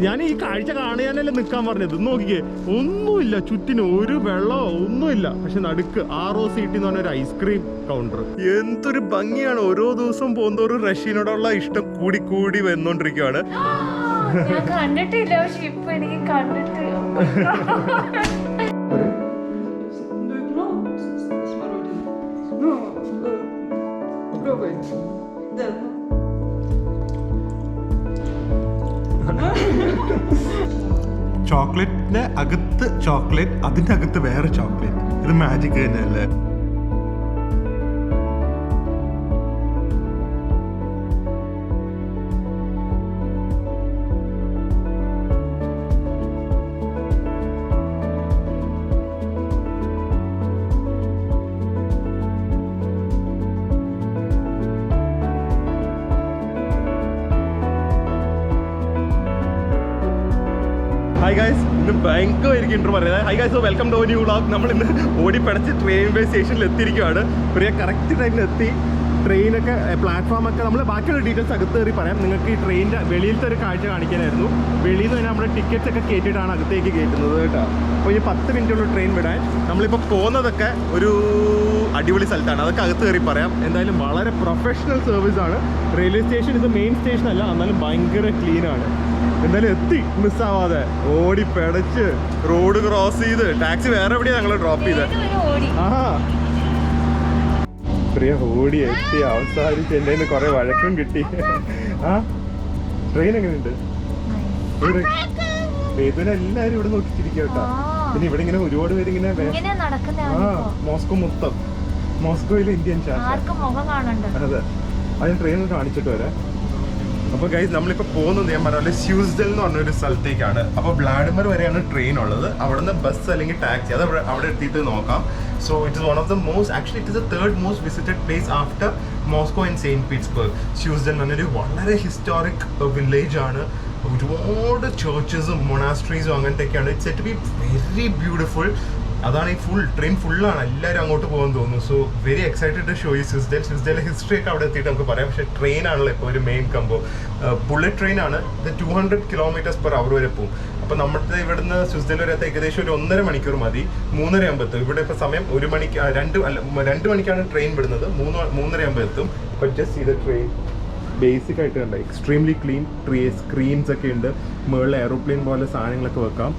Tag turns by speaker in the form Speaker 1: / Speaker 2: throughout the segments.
Speaker 1: ഞാൻ ഈ കാഴ്ച കാണാനല്ലേ നിൽക്കാൻ പറഞ്ഞത്. നോക്കിക്കേ, ഒന്നുമില്ല ചുറ്റിന്, ഒരു വെള്ളമോ ഒന്നുമില്ല. പക്ഷെ നടുക്ക് ROCT എന്ന് പറഞ്ഞ ഒരു ഐസ്ക്രീം കൗണ്ടർ. എന്തൊരു ഭംഗിയാണ്. ഓരോ ദിവസം പോകുന്നതോറും റഷ്യനോടുള്ള ഇഷ്ടം കൂടി കൂടി വന്നോണ്ടിരിക്കുകയാണ്.
Speaker 2: കണ്ടിട്ടില്ല, പക്ഷെ ഇപ്പൊ എനിക്ക് കണ്ടിട്ട്
Speaker 1: ചോക്ലേറ്റിന്റെ അകത്ത് ചോക്ലേറ്റ്, അതിന്റെ അകത്ത് വേറെ ചോക്ലേറ്റ്. ഇത് മാജിക് തന്നെയല്ലേ? ഹായ് ഗൈസ്, ഇന്ന് ഭയങ്കരമായിരിക്കും ഇൻട്രോ പറയുന്നത്. Hi guys, welcome to new vlog. നമ്മൾ ഇന്ന് ഓടിപ്പടച്ച് റെയിൽവേ സ്റ്റേഷനിൽ എത്തിയിരിക്കുകയാണ്. പ്രിയ കറക്റ്റ് ടൈമിൽ എത്തി. ട്രെയിനൊക്കെ പ്ലാറ്റ്ഫോമൊക്കെ നമ്മൾ ബാക്കിയുള്ള ഡീറ്റെയിൽസ് അകത്ത് കയറി പറയാം. നിങ്ങൾക്ക് ഈ ട്രെയിനിൻ്റെ വെളിയിലത്തെ ഒരു കാഴ്ച കാണിക്കാനായിരുന്നു. വെളിയിൽ നിന്ന് തന്നെ നമ്മുടെ ടിക്കറ്റ്സ് ഒക്കെ കയറ്റിയിട്ടാണ് അകത്തേക്ക് കയറ്റുന്നത് കേട്ടോ. അപ്പോൾ ഈ 10 മിനിറ്റുള്ള ട്രെയിൻ വിടാൻ. നമ്മളിപ്പോൾ പോകുന്നതൊക്കെ ഒരു അടിപൊളി സ്ഥലത്താണ്, അതൊക്കെ അകത്ത് കയറി പറയാം. എന്തായാലും വളരെ പ്രൊഫഷണൽ സർവീസാണ്. റെയിൽവേ സ്റ്റേഷൻ ഇത് മെയിൻ സ്റ്റേഷൻ അല്ല, എന്നാലും ഭയങ്കര ക്ലീനാണ്. എന്തായാലും എത്തി മിസ്സാവാതെ. ഓടി പെടച്ച് റോഡ് ക്രോസ് ചെയ്ത് ടാക്സി വേറെ എവിടെയാണ് ഞങ്ങൾ ഡ്രോപ്പ് ചെയ്തത്. പ്രിയ ഓടി എത്തി. അവസാനിച്ച് എൻ്റെ കയ്യിൽ നിന്ന് കുറെ വഴക്കും കിട്ടി. ആ ട്രെയിൻ എങ്ങനെയുണ്ട്? എല്ലാരും ഇവിടെ നോക്കിച്ചിരിക്കുക കേട്ടോ. പിന്നെ ഇവിടെ ഇങ്ങനെ ഒരുപാട് പേര് ഇങ്ങനെ മോസ്കോ മൊത്തം, മോസ്കോയിലെ ഇന്ത്യൻ അതെ. അത് ട്രെയിൻ കാണിച്ചിട്ട് വരാം. അപ്പോൾ ഗൈസ്, നമ്മളിപ്പോൾ പോകുന്നത് ഞാൻ പറഞ്ഞ സ്യൂസ്ഡൽ എന്ന് പറഞ്ഞൊരു സ്ഥലത്തേക്കാണ്. അപ്പോൾ വ്ളാഡിമിർ വരെയാണ് ട്രെയിൻ ഉള്ളത്. അവിടെ നിന്ന് ബസ് അല്ലെങ്കിൽ ടാക്സി അത് അവിടെ എത്തിയിട്ട് നോക്കാം. So it is one of the most, actually it is the third most visited place after Moscow and Saint Petersburg. Suzdal എന്ന് പറഞ്ഞൊരു വളരെ ഹിസ്റ്റോറിക് വില്ലേജ് ആണ്. ഒരുപാട് ചർച്ചസും മൊണാസ്ട്രീസും അങ്ങനത്തെയൊക്കെയാണ്. It's set to be very beautiful. അതാണ് ഈ ട്രെയിൻ ഫുള്ളാണ്. എല്ലാവരും അങ്ങോട്ട് പോകാൻ തോന്നുന്നു. So very excited to show you Suzdal. സ്വിസ്ഡലിലെ ഹിസ്റ്ററി ഒക്കെ അവിടെ എത്തിയിട്ട് നമുക്ക് പറയാം. പക്ഷേ ട്രെയിൻ ആണല്ലോ ഇപ്പോൾ ഒരു മെയിൻ കമ്പോ. ബുള്ളറ്റ് ട്രെയിൻ ആണ്. ഇത് 200 km/h വരെ പോകും. അപ്പോൾ നമ്മുടെ ഇവിടുന്ന് സ്വിസ്ഡൽ വരെ ഏകദേശം ഒരു 1.5 മണിക്കൂർ മതി. 3:30 ഇവിടെ ഇപ്പോൾ സമയം 1 മണിക്ക് 2 മണിക്കാണ് ട്രെയിൻ വിടുന്നത്. 3:30 എത്തും. അപ്പോൾ ജസ്റ്റ് ഇത് ട്രെയിൻ ബേസിക് ആയിട്ട് കണ്ട എക്സ്ട്രീംലി ക്ലീൻ. സ്ക്രീൻസ് ഒക്കെ ഉണ്ട്. മുകളിൽ എയറോപ്ലെയിൻ പോലെ സാധനങ്ങളൊക്കെ വെക്കാം.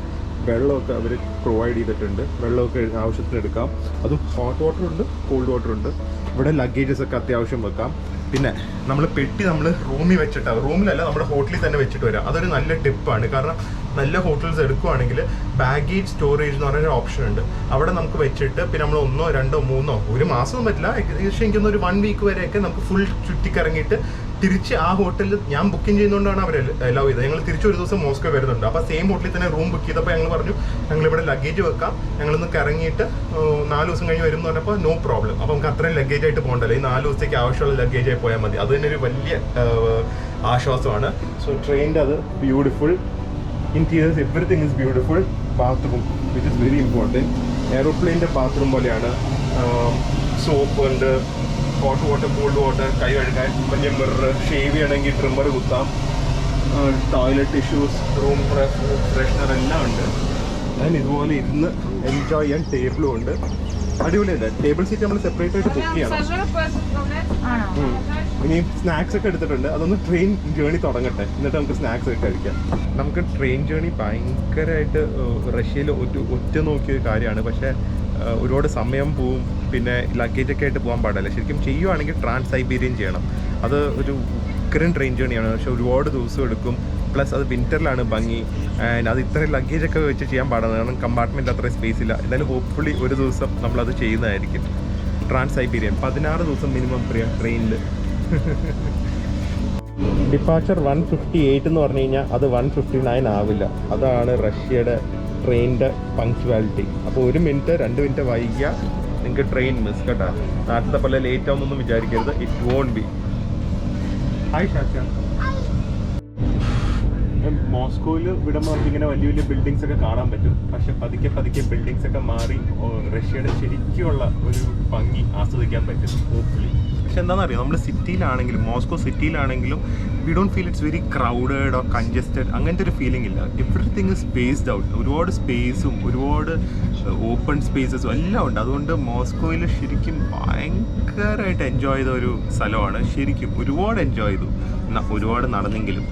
Speaker 1: വെള്ളമൊക്കെ അവർ പ്രൊവൈഡ് ചെയ്തിട്ടുണ്ട്. വെള്ളമൊക്കെ ആവശ്യത്തിന് എടുക്കാം. അതും ഹോട്ട് വാട്ടർ ഉണ്ട്, കോൾഡ് വാട്ടർ ഉണ്ട്. ഇവിടെ ലഗേജസ് ഒക്കെ അത്യാവശ്യം വെക്കാം. പിന്നെ നമ്മൾ പെട്ടി നമ്മൾ റൂമിൽ വെച്ചിട്ടാണ്, റൂമിലല്ല നമ്മുടെ ഹോട്ടലിൽ തന്നെ വെച്ചിട്ട് വരാം. അതൊരു നല്ല ടിപ്പാണ്. കാരണം നല്ല ഹോട്ടൽസ് എടുക്കുവാണെങ്കിൽ ബാഗേജ് സ്റ്റോറേജ് എന്ന് പറഞ്ഞൊരു ഓപ്ഷൻ ഉണ്ട്. അവിടെ നമുക്ക് വെച്ചിട്ട് പിന്നെ നമ്മൾ 1, 2, 3 ഒരു മാസമൊന്നും പറ്റില്ല, ഏകദേശം എനിക്കൊന്ന് ഒരു 1 വീക്ക് വരെയൊക്കെ നമുക്ക് ഫുൾ ചുറ്റിക്കറങ്ങിയിട്ട് തിരിച്ച് ആ ഹോട്ടലിൽ ഞാൻ ബുക്കിംഗ് ചെയ്യുന്നതുകൊണ്ടാണ് അവർ അലൗ ചെയ്തത്. ഞങ്ങൾ തിരിച്ച് ഒരു ദിവസം മോസ്കോ വരുന്നുണ്ട്. അപ്പോൾ സെയിം ഹോട്ടലിൽ തന്നെ റൂം ബുക്ക് ചെയ്തപ്പോൾ ഞങ്ങൾ പറഞ്ഞു ഞങ്ങളിവിടെ ലഗേജ് വെക്കാം, ഞങ്ങളൊന്ന് കറങ്ങിയിട്ട് 4 ദിവസം കഴിഞ്ഞ് വരും എന്ന് പറഞ്ഞപ്പോൾ നോ പ്രോബ്ലം. അപ്പോൾ നമുക്ക് അത്രയും ലഗേജ് ആയിട്ട് പോകണ്ടല്ലോ. ഈ 4 ദിവസത്തേക്ക് ആവശ്യമുള്ള ലഗേജ് ആയി പോയാൽ മതി. അത് തന്നെ ഒരു വലിയ ആശ്വാസമാണ്. സോ ട്രെയിനിൻ്റെ അത് beautiful. Interiors everything is beautiful. Bathroom which is very important. എയറോപ്ലെയിൻ്റെ ബാത്റൂം പോലെയാണ്. സോപ്പ് ഉണ്ട്, ഹോട്ട് വാട്ടർ, കോൾഡ് വാട്ടർ, കൈ കഴുകാൻ വലിയ മിറർ, ഷേവ് ചെയ്യണമെങ്കിൽ ട്രിമ്മർ കുത്താം, ടോയ്ലറ്റ് ടിഷ്യൂസ്, റൂം ഫ്രഷ്നർ എല്ലാം ഉണ്ട്. ഞാൻ ഇതുപോലെ ഇരുന്ന് എൻജോയ് ചെയ്യാൻ ടേബിളും ഉണ്ട്. അടിപൊളിയല്ലേ? ടേബിൾ സീറ്റ് നമ്മൾ സെപ്പറേറ്റ് ആയിട്ട് ബുക്ക് ചെയ്യണം. ഇനി സ്നാക്സ് ഒക്കെ എടുത്തിട്ടുണ്ട്. അതൊന്ന് ട്രെയിൻ ജേണി തുടങ്ങട്ടെ, എന്നിട്ട് നമുക്ക് സ്നാക്സ് ഒക്കെ കഴിക്കാം. നമുക്ക് ട്രെയിൻ ജേണി ഭയങ്കരമായിട്ട് റഷ്യയിൽ ഒറ്റ നോക്കിയൊരു കാര്യമാണ്. പക്ഷേ ഒരുപാട് സമയം പോവും. പിന്നെ ലഗേജൊക്കെ ആയിട്ട് പോകാൻ പാടില്ല. ശരിക്കും ചെയ്യുവാണെങ്കിൽ ട്രാൻസ് സൈബീരിയൻ ചെയ്യണം. അത് ഒരു ഉഗ്രൻ ട്രെയിൻ ജേണിയാണ്. പക്ഷേ ഒരുപാട് ദിവസം എടുക്കും. പ്ലസ് അത് വിൻ്ററിലാണ് ഭംഗി. ആൻഡ് അത് ഇത്രയും ലഗേജൊക്കെ വെച്ച് ചെയ്യാൻ പാടാണ്. കാരണം കമ്പാർട്ട്മെൻറ്റ് അത്രയും സ്പേസ് ഇല്ല. എന്തായാലും ഹോപ്പ്ഫുള്ളി ഒരു ദിവസം നമ്മളത് ചെയ്യുന്നതായിരിക്കും. ട്രാൻസ് സൈബീരിയൻ 16 ദിവസം മിനിമം ട്രെയിനിൽ. ഡിപ്പാച്ചർ 1:58 എന്ന് പറഞ്ഞു കഴിഞ്ഞാൽ അത് 1:59 ആവില്ല. അതാണ് റഷ്യയുടെ ട്രെയിനിൻ്റെ പങ്ക്ച്വാലിറ്റി. അപ്പോൾ 1 മിനിറ്റ് 2 മിനിറ്റ് വൈകിയാൽ നിങ്ങൾക്ക് ട്രെയിൻ മിസ് കേട്ടോ. നാട്ടിലത്തെ പോലെ ലേറ്റ് ആവുന്നൊന്നും വിചാരിക്കരുത്. It won't be. ഹായ് ഷാച്ച. മോസ്കോയിൽ വിടുമ്പോൾ നമുക്ക് ഇങ്ങനെ വലിയ വലിയ ബിൽഡിങ്സ് ഒക്കെ കാണാൻ പറ്റും. പക്ഷെ പതുക്കെ പതുക്കെ ബിൽഡിങ്സ് ഒക്കെ മാറി റഷ്യയുടെ ശരിക്കുള്ള ഒരു ഭംഗി ആസ്വദിക്കാൻ പറ്റും ഹോപ്പ്ഫുള്ളി. പക്ഷെ എന്താണെന്നറിയാം, നമ്മൾ സിറ്റിയിലാണെങ്കിലും മോസ്കോ സിറ്റിയിലാണെങ്കിലും we don't feel it's very crowded or congested, അങ്ങനത്തെ ഒരു ഫീലിംഗ് ഇല്ല. Everything is spaced out. ഒരുപാട് സ്പേസും ഒരുപാട് ഓപ്പൺ സ്പേസസും എല്ലാം ഉണ്ട്. അതുകൊണ്ട് മോസ്കോയിൽ ശരിക്കും ഭയങ്കരമായിട്ട് എൻജോയ് ചെയ്ത ഒരു സ്ഥലമാണ്. ശരിക്കും ഒരുപാട് എൻജോയ് ചെയ്തു, ഒരുപാട് നടന്നെങ്കിലും.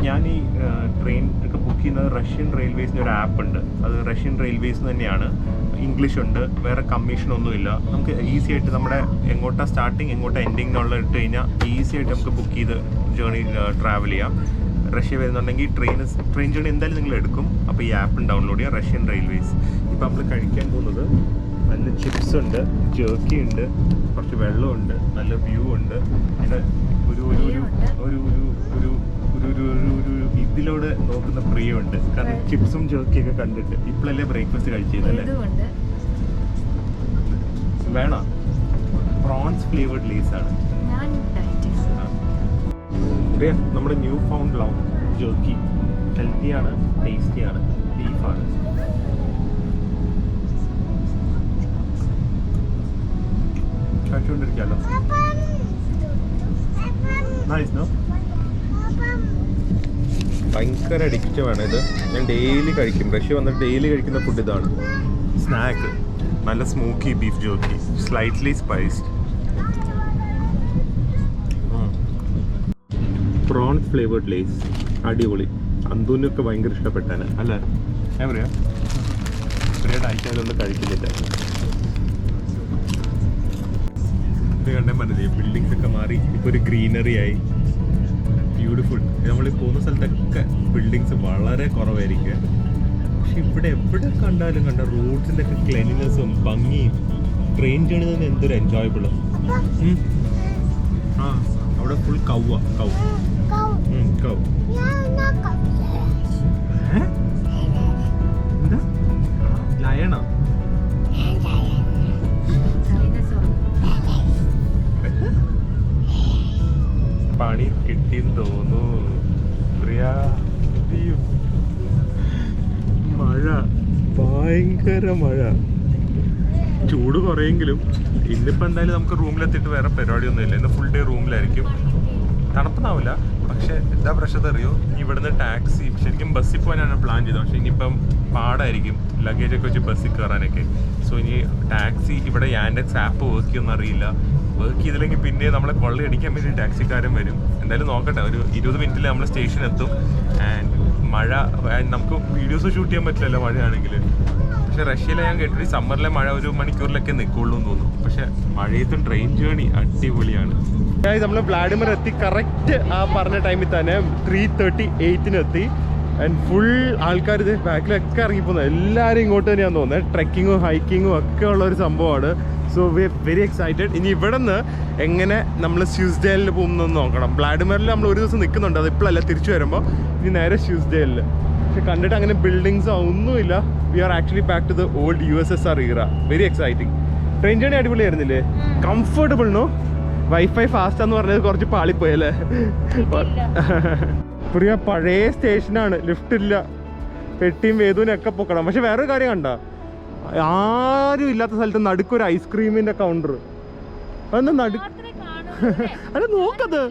Speaker 1: ഞാൻ ഈ ട്രെയിൻ ഒക്കെ ബുക്ക് ചെയ്യുന്നത് റഷ്യൻ റെയിൽവേസിൻ്റെ ഒരു ആപ്പ് ഉണ്ട്. അത് റഷ്യൻ റെയിൽവേസ് തന്നെയാണ്. ഇംഗ്ലീഷ് ഉണ്ട്, വേറെ കമ്മീഷനൊന്നുമില്ല. നമുക്ക് ഈസി ആയിട്ട് നമ്മുടെ എങ്ങോട്ടാണ് സ്റ്റാർട്ടിങ് എങ്ങോട്ടാ എൻഡിങ് എന്നുള്ള ഇട്ട് കഴിഞ്ഞാൽ ഈസി ആയിട്ട് നമുക്ക് ബുക്ക് ചെയ്ത് ജേർണി ട്രാവൽ ചെയ്യാം. റഷ്യ വരുന്നുണ്ടെങ്കിൽ ട്രെയിൻ ജേർണി എന്തായാലും നിങ്ങൾ എടുക്കും. അപ്പോൾ ഈ ആപ്പ് ഡൗൺലോഡ് ചെയ്യാം, റഷ്യൻ റെയിൽവേസ്. ഇപ്പോൾ നമ്മൾ കഴിക്കാൻ പോകുന്നത് നല്ല ചിപ്സ് ഉണ്ട്, ജേർക്കി ഉണ്ട്, കുറച്ച് വെള്ളമുണ്ട്, നല്ല വ്യൂ ഉണ്ട്. പിന്നെ ഒരു ഒരു ഒരു ഒരു ഒരു ഒരു ഇതിലൂടെ നോക്കുന്ന പ്രിയമുണ്ട്. കാരണം ചിപ്സും ജേർക്കിയൊക്കെ കണ്ടിട്ട് ഇപ്പോഴല്ലേ ബ്രേക്ക്ഫാസ്റ്റ് കഴിച്ചതല്ലേ. വേണോ? പ്രോൺസ് ഫ്ലേവേർഡ് ലേസ് ആണ് നമ്മുടെ ന്യൂ ഫൗണ്ട് ലവ് ജേർക്കി. ഹെൽത്തിയാണ്, ടേസ്റ്റിയാണ്, ബീഫാണ്. കഴിച്ചുകൊണ്ടിരിക്കാമല്ലോ. Nice no? ഭയങ്കര അഡിക്റ്റീവാണ് ഇത്. ഞാൻ ഡെയിലി കഴിക്കും. റഷ്യ വന്നിട്ട് ഡെയിലി കഴിക്കുന്ന ഫുഡ് ഇതാണ്. സ്നാക്ക് നല്ല smoky beef jerky, slightly spiced. Prawn flavoured Lays അടിപൊളി. അന്തൂനൊക്കെ ഭയങ്കര ഇഷ്ടപ്പെട്ടാണ് അല്ലേ? ഞാൻ പറയാ പ്രിയായിട്ട് അയച്ചാലൊന്നും കഴിക്കുന്നില്ല. ഇത് കണ്ടേ മനസ്സിലായി, ബിൽഡിങ്സ് ഒക്കെ മാറി ഇപ്പോൾ ഒരു ഗ്രീനറി ആയി. ബ്യൂട്ടിഫുൾ. നമ്മൾ പോകുന്ന സ്ഥലത്തൊക്കെ ബിൽഡിങ്സ് വളരെ കുറവായിരിക്കും. പക്ഷെ ഇവിടെ എവിടെ കണ്ടാലും കണ്ട റോഡ്സിൻ്റെ ഒക്കെ ക്ലീൻനെസ്സും ഭംഗിയും. ട്രെയിൻ ജേണി തന്നെ എന്തൊരു എൻജോയബിളും. ആ അവിടെ ഫുൾ കൗ കൗ. എന്താ ലയണോ? പണി കിട്ടിയെന്ന് തോന്നുന്നു. മഴ, ഭയങ്കര മഴ. ചൂട് കുറയെങ്കിലും ഇന്നിപ്പോൾ എന്തായാലും നമുക്ക് റൂമിലെത്തിയിട്ട് വേറെ പരിപാടിയൊന്നുമില്ല. ഇന്ന് ഫുൾ ഡേ റൂമിലായിരിക്കും. തണുപ്പൊന്നാവില്ല, പക്ഷെ എന്താ പ്രശ്നം അറിയോ, ഇനി ഇവിടുന്ന് ടാക്സി ശരിക്കും ബസ്സിൽ പോകാനാണ് പ്ലാൻ ചെയ്തത്. പക്ഷെ ഇനിയിപ്പം പാടായിരിക്കും ലഗേജൊക്കെ വെച്ച് ബസ്സിൽ കയറാനൊക്കെ. സോ ഇനി ടാക്സി ഇവിടെ യാൻഡെക്സ് ആപ്പ് വർക്ക് ചെയ്യുമെന്ന് അറിയില്ല. വർക്ക് ചെയ്തില്ലെങ്കിൽ പിന്നെ നമ്മളെ കൊള്ളയടിക്കാൻ വേണ്ടി ടാക്സിക്കാരൻ വരും. എന്തായാലും നോക്കട്ടെ, ഒരു 20 മിനിറ്റിൽ നമ്മൾ സ്റ്റേഷൻ എത്തും. ആൻഡ് മഴ നമുക്ക് വീഡിയോസ് ഷൂട്ട് ചെയ്യാൻ പറ്റില്ലല്ലോ മഴയാണെങ്കിൽ. പക്ഷെ റഷ്യയിലെ ഞാൻ കേട്ടിട്ട് സമ്മറിലെ മഴ 1 മണിക്കൂറിലൊക്കെ നിൽക്കുള്ളൂ എന്ന് തോന്നുന്നു. പക്ഷെ മഴയത്തും ട്രെയിൻ ജേർണി അടിപൊളിയാണ്. നമ്മൾ വ്ളാഡിമിർ എത്തി കറക്റ്റ് ആ പറഞ്ഞ ടൈമിൽ തന്നെ 3:38 എത്തി. ആൻഡ് ഫുൾ ആൾക്കാർ ഇത് ബാക്കിലൊക്കെ ഇറങ്ങിപ്പോകുന്നത്. എല്ലാവരും ഇങ്ങോട്ട് തന്നെയാണെന്ന് തോന്നുന്നത്. ട്രെക്കിങ്ങും ഹൈക്കിങ്ങും ഒക്കെ ഉള്ള ഒരു സംഭവമാണ്. So we are very excited. ഇനി ഇവിടെ നിന്ന് എങ്ങനെ നമ്മൾ സ്വിസ്ഡേലിൽ പോകുന്നതെന്ന് നോക്കണം. വ്ളാഡിമിറിൽ നമ്മൾ ഒരു ദിവസം നിൽക്കുന്നുണ്ട്, അത് ഇപ്പോഴല്ല, തിരിച്ചു വരുമ്പോൾ. ഇനി നേരെ സ്വിസ്ഡേലിൽ. പക്ഷെ കണ്ടിട്ട് അങ്ങനെ ബിൽഡിങ്സോ ഒന്നുമില്ല. We are actually back to the old USSR era. Very exciting. Train journey അടിപൊളിയായിരുന്നില്ലേ? Comfortable no? വൈഫൈ ഫാസ്റ്റ് എന്ന് പറഞ്ഞത് കുറച്ച് പാളിപ്പോയല്ലേ? പ്രിയ പഴയ സ്റ്റേഷനാണ്, ലിഫ്റ്റ് ഇല്ല. പെട്ടിയും വേദൂനൊക്കെ പൊക്കണം. പക്ഷെ വേറൊരു കാര്യം കണ്ട, ആരും ഇല്ലാത്ത സ്ഥലത്ത് നടുക്കൊരു ഐസ്ക്രീമിന്റെ കൗണ്ടർ. അതൊന്ന് അല്ല നോക്കത്.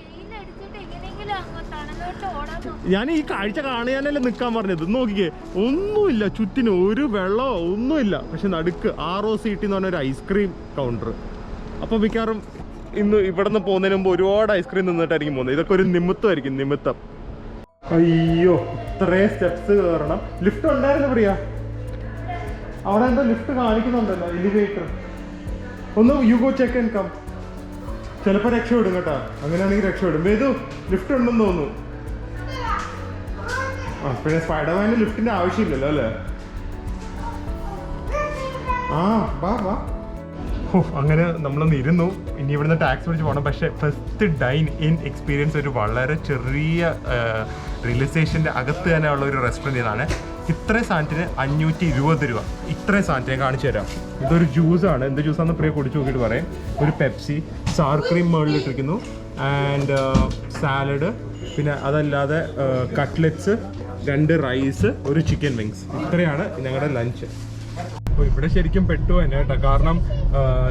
Speaker 1: ഞാൻ ഈ കാഴ്ച കാണാനല്ലേ നിൽക്കാൻ പറഞ്ഞത്. നോക്കിക്കേ, ഒന്നുമില്ല ചുറ്റിനും, ഒരു വെള്ളമോ ഒന്നുമില്ല. പക്ഷെ നടുക്ക് ROCT എന്ന് പറഞ്ഞൊരു ഐസ്ക്രീം കൗണ്ടർ. അപ്പോൾ മിക്കവാറും ഇന്ന് ഇവിടെ നിന്ന് പോകുന്നതിന് മുമ്പ് ഒരുപാട് ഐസ്ക്രീം നിന്നിട്ടായിരിക്കും പോകുന്നത്. ഇതൊക്കെ ഒരു നിമിത്തമായിരിക്കും, നിമിത്തം. അയ്യോ, ഇത്രയും സ്റ്റെപ്സ് കയറണം. ലിഫ്റ്റ് ഉണ്ടായിരുന്നു പ്രിയ? അവിടെ എന്താ ലിഫ്റ്റ് കാണിക്കുന്നുണ്ടല്ലോ, എലിവേറ്റർ. ഒന്ന് you go check and come. ചിലപ്പോൾ രക്ഷപ്പെടും കേട്ടോ. അങ്ങനെയാണെങ്കിൽ രക്ഷപ്പെടും. ഏതു ലിഫ്റ്റ് ഉണ്ടെന്ന് തോന്നുന്നു. ആ പിന്നെ സ്പൈഡർമാന് ലിഫ്റ്റിന്റെ ആവശ്യമില്ലല്ലോ അല്ലേ? ആ വാ വാ. അങ്ങനെ നമ്മളൊന്ന് ഇരുന്നു. ഇനി ഇവിടുന്ന് ടാക്സി പിടിച്ച് പോകണം. പക്ഷേ ഫസ്റ്റ് ഡൈൻ ഇൻ എക്സ്പീരിയൻസ് ഒരു വളരെ ചെറിയ റെയിൽവേ സ്റ്റേഷൻ്റെ അകത്ത് തന്നെ ഉള്ള ഒരു റെസ്റ്റോറൻറ്റ് ഇതാണ്. ഇത്രയും സാധനത്തിന് 520 രൂപ. ഇത്രയും സാധനത്തിന് ഞാൻ കാണിച്ചു തരാം. ഇതൊരു ജ്യൂസാണ്. എന്ത് ജ്യൂസാണെന്ന് പ്രിയ കുടിച്ച് നോക്കിയിട്ട് പറയാം. ഒരു പെപ്സി, സാർ ക്രീം മുകളിലിട്ടിരിക്കുന്നു, ആൻഡ് സാലഡ്, പിന്നെ അതല്ലാതെ കട്ട്ലെറ്റ്സ്, 2 റൈസ്, 1 ചിക്കൻ വിങ്സ്. ഇത്രയാണ് ഞങ്ങളുടെ ലഞ്ച്. അപ്പോൾ ഇവിടെ ശരിക്കും പെട്ടു തന്നെ കേട്ടോ. കാരണം